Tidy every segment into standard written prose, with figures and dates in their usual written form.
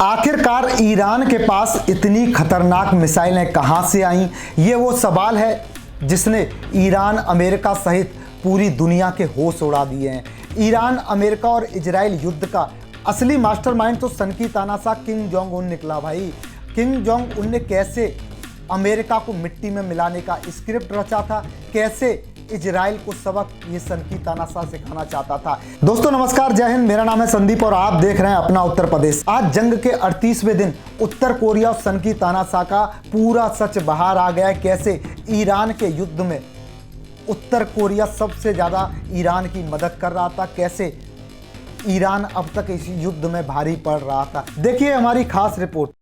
आखिरकार ईरान के पास इतनी खतरनाक मिसाइलें कहां से आईं? ये वो सवाल है जिसने ईरान, अमेरिका सहित पूरी दुनिया के होश उड़ा दिए हैं। ईरान, अमेरिका और इजराइल युद्ध का असली मास्टरमाइंड तो सन की तानाशाह किम जोंग उन निकला भाई। किम जोंग उन ने कैसे अमेरिका को मिट्टी में मिलाने का स्क्रिप्ट रचा था, कैसे इजराइल को सबक ये सन की तानाशाह सिखाना चाहता था। दोस्तों नमस्कार, जय हिंद। मेरा नाम है संदीप और आप देख रहे हैं अपना उत्तर प्रदेश। आज जंग के 38वें दिन उत्तर कोरिया और सन की तानाशाह का पूरा सच बाहर आ गया है। कैसे ईरान के युद्ध में उत्तर कोरिया सबसे ज्यादा ईरान की मदद कर रहा था, कैसे ईरान अब तक इस युद्ध में भारी पड़ रहा था। देखिए हमारी खास रिपोर्ट।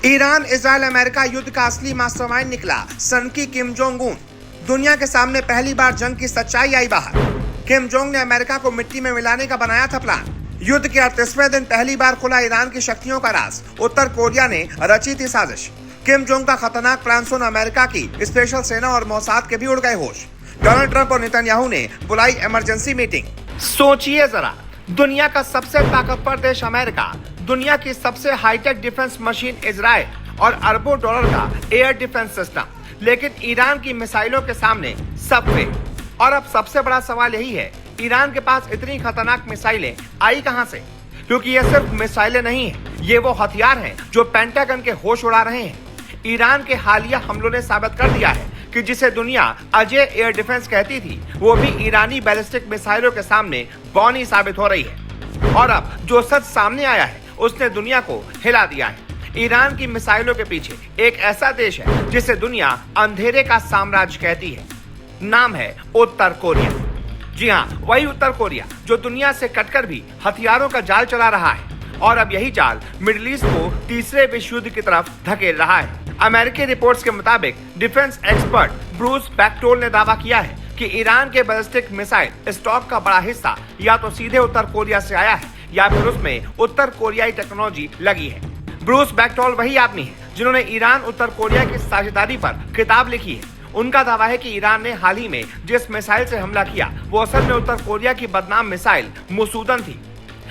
ईरान, इजराइल, अमेरिका युद्ध का असली मास्टरमाइंड निकला सन की किम जोंग उन। दुनिया के सामने पहली बार जंग की सच्चाई आई बाहर। किम जोंग ने अमेरिका को मिट्टी में मिलाने का बनाया था प्लान। युद्ध के 38वें दिन पहली बार खुला ईरान की शक्तियों का राज। उत्तर कोरिया ने रची थी साजिश। किम जोंग का खतरनाक प्लान सुन अमेरिका की स्पेशल सेना और मोसाद के भी उड़ गए होश। डोनाल्ड ट्रंप और नेतन्याहू ने बुलाई इमरजेंसी मीटिंग। सोचिए जरा, दुनिया का सबसे ताकतवर देश अमेरिका, दुनिया की सबसे हाईटेक डिफेंस मशीन इजराइल और अरबों डॉलर का एयर डिफेंस सिस्टम, लेकिन ईरान की मिसाइलों के सामने सब फेल। और अब सबसे बड़ा सवाल यही है, ईरान के पास इतनी खतरनाक मिसाइलें आई कहां से? क्योंकि ये सिर्फ मिसाइलें नहीं है, ये वो हथियार हैं जो पेंटागन के होश उड़ा रहे हैं। ईरान के हालिया हमलों ने साबित कर दिया है कि जिसे दुनिया अजय एयर डिफेंस कहती थी, वो भी ईरानी बैलिस्टिक मिसाइलों के सामने बौनी साबित हो रही है। और अब जो सच सामने आया है उसने दुनिया को हिला दिया है। ईरान की मिसाइलों के पीछे एक ऐसा देश है जिसे दुनिया अंधेरे का साम्राज्य कहती है। नाम है उत्तर कोरिया। जी हाँ, वही उत्तर कोरिया जो दुनिया से कटकर भी हथियारों का जाल चला रहा है। और अब यही जाल मिडिल ईस्ट को तीसरे विश्व युद्ध की तरफ धकेल रहा है। अमेरिकी रिपोर्ट्स के मुताबिक डिफेंस एक्सपर्ट ब्रूस बैक्टोल ने दावा किया है कि ईरान के बैलिस्टिक मिसाइल स्टॉक का बड़ा हिस्सा या तो सीधे उत्तर कोरिया से आया है या फिर उसमें उत्तर कोरियाई टेक्नोलॉजी लगी है। ब्रूस बैक्टोल वही आदमी है जिन्होंने ईरान उत्तर कोरिया की साझेदारी पर किताब लिखी है। उनका दावा है कि ईरान ने हाल ही में जिस मिसाइल से हमला किया वो असल में उत्तर कोरिया की बदनाम मिसाइल मुसूदन थी।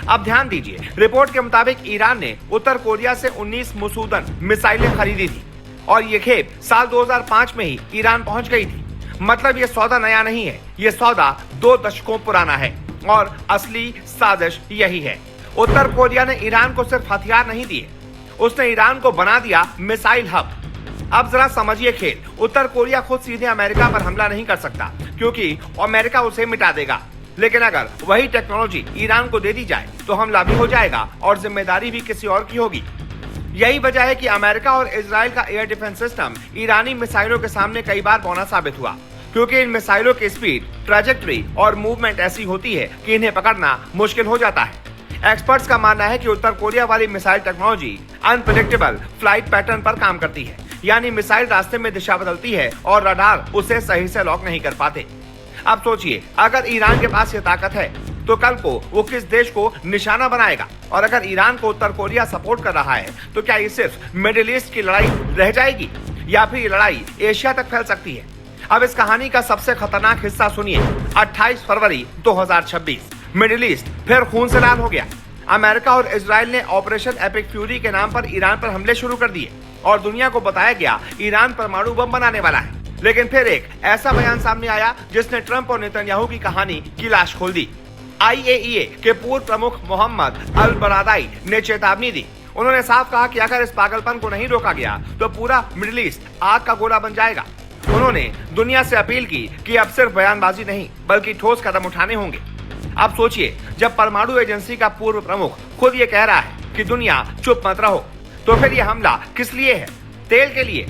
अब ध्यान दीजिए, रिपोर्ट के मुताबिक ईरान ने उत्तर कोरिया से 19 मुसूदन मिसाइलें खरीदी थी और ये खेप साल 2005 में ही ईरान पहुंच गई थी। मतलब ये सौदा नया नहीं है, ये सौदा 2 दशकों पुराना है और असली साजिश यही है। उत्तर कोरिया ने ईरान को सिर्फ हथियार नहीं दिए, उसने ईरान को बना दिया मिसाइल हब। अब जरा समझिए खेल। उत्तर कोरिया खुद सीधे अमेरिका पर हमला नहीं कर सकता क्योंकि अमेरिका उसे मिटा देगा, लेकिन अगर वही टेक्नोलॉजी ईरान को दे दी जाए तो हमला भी हो जाएगा और जिम्मेदारी भी किसी और की होगी। यही वजह है कि अमेरिका और इजराइल का एयर डिफेंस सिस्टम ईरानी मिसाइलों के सामने कई बार बौना साबित हुआ, क्योंकि इन मिसाइलों की स्पीड, ट्रैजेक्टरी और मूवमेंट ऐसी होती है कि इन्हें पकड़ना मुश्किल हो जाता है। एक्सपर्ट्स का मानना है कि उत्तर कोरिया वाली missile technology unpredictable flight pattern पर काम करती है, यानी मिसाइल रास्ते में दिशा बदलती है और रडार उसे सही से लॉक नहीं कर पाते। अब सोचिए, अगर ईरान के पास ये ताकत है तो कल को वो किस देश को निशाना बनाएगा? और अगर ईरान को उत्तर कोरिया सपोर्ट कर रहा है तो क्या ये सिर्फ मिडिल ईस्ट की लड़ाई रह जाएगी या फिर ये लड़ाई एशिया तक फैल सकती है? अब इस कहानी का सबसे खतरनाक हिस्सा सुनिए। 28 फरवरी 2026 मिडिल ईस्ट फिर खून से लाल हो गया। अमेरिका और इजराइल ने ऑपरेशन एपिक फ्यूरी के नाम पर ईरान पर हमले शुरू कर दिए और दुनिया को बताया गया ईरान परमाणु बम बनाने वाला है। लेकिन फिर एक ऐसा बयान सामने आया जिसने ट्रंप और नेतन्याहू की कहानी की लाश खोल दी। IAEA के पूर्व प्रमुख मोहम्मद अल बरादाई ने चेतावनी दी। उन्होंने साफ कहा कि अगर इस पागलपन को नहीं रोका गया तो पूरा मिडिल ईस्ट आग का गोला बन जाएगा। उन्होंने दुनिया से अपील की कि अब सिर्फ बयानबाजी नहीं बल्कि ठोस कदम उठाने होंगे। अब सोचिए, जब परमाणु एजेंसी का पूर्व प्रमुख खुद ये कह रहा है कि दुनिया चुप मत रहो, तो फिर ये हमला किस लिए है? तेल के लिए,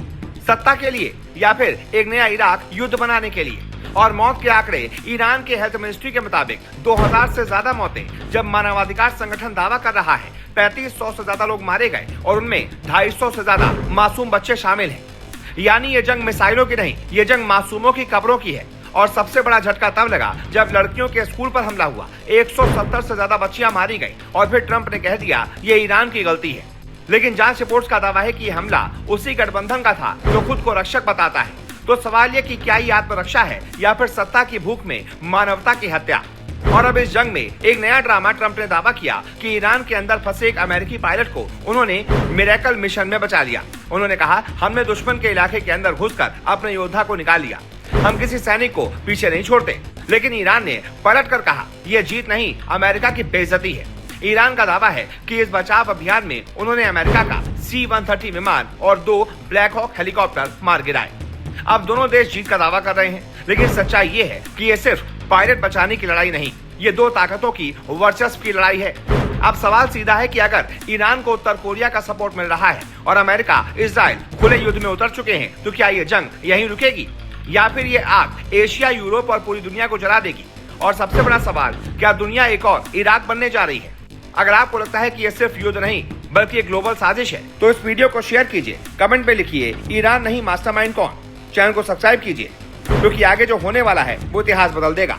सत्ता के लिए, या फिर एक नया इराक युद्ध बनाने के लिए? और मौत के आंकड़े ईरान के हेल्थ मिनिस्ट्री के मुताबिक 2000 से ज्यादा मौतें, जब मानवाधिकार संगठन दावा कर रहा है 3500 से ज्यादा लोग मारे गए और उनमें 250 से ज्यादा मासूम बच्चे शामिल हैं। यानी ये जंग मिसाइलों की नहीं, ये जंग मासूमों की कब्रों की है। और सबसे बड़ा झटका तब लगा जब लड़कियों के स्कूल पर हमला हुआ। 170 से ज्यादा बच्चियां मारी गई और फिर ट्रंप ने कह दिया ये ईरान की गलती है। लेकिन जांच रिपोर्ट्स का दावा है कि ये हमला उसी गठबंधन का था जो खुद को रक्षक बताता है। तो सवाल ये कि क्या ये आत्मरक्षा है या फिर सत्ता की भूख में मानवता की हत्या? और अब इस जंग में एक नया ड्रामा ट्रंप ने दावा किया कि ईरान के अंदर फंसे एक अमेरिकी पायलट को उन्होंने मिरेकल मिशन में बचा लिया। उन्होंने कहा, हमने दुश्मन के इलाके के अंदर घुसकर अपने योद्धा को निकाल लिया। हम किसी सैनिक को पीछे नहीं छोड़ते। लेकिन ईरान ने पलट कर कहा, यह जीत नहीं, अमेरिका की बेइज्जती है। ईरान का दावा है कि इस बचाव अभियान में उन्होंने अमेरिका का C-130 विमान और 2 ब्लैक हॉक हेलीकॉप्टर मार गिराए। अब दोनों देश जीत का दावा कर रहे हैं, लेकिन सच्चाई ये है कि ये सिर्फ पायलट बचाने की लड़ाई नहीं, ये दो ताकतों की वर्चस्व की लड़ाई है। अब सवाल सीधा है कि अगर ईरान को उत्तर कोरिया का सपोर्ट मिल रहा है और अमेरिका इजराइल खुले युद्ध में उतर चुके हैं, तो क्या ये जंग यहीं रुकेगी या फिर ये आग एशिया, यूरोप और पूरी दुनिया को जला देगी? और सबसे बड़ा सवाल, क्या दुनिया एक और इराक बनने जा रही है? अगर आपको लगता है कि ये सिर्फ युद्ध नहीं बल्कि एक ग्लोबल साजिश है, तो इस वीडियो को शेयर कीजिए, कमेंट में लिखिए ईरान नहीं मास्टरमाइंड कौन। चैनल को सब्सक्राइब कीजिए, क्योंकि आगे जो होने वाला है वो इतिहास बदल देगा।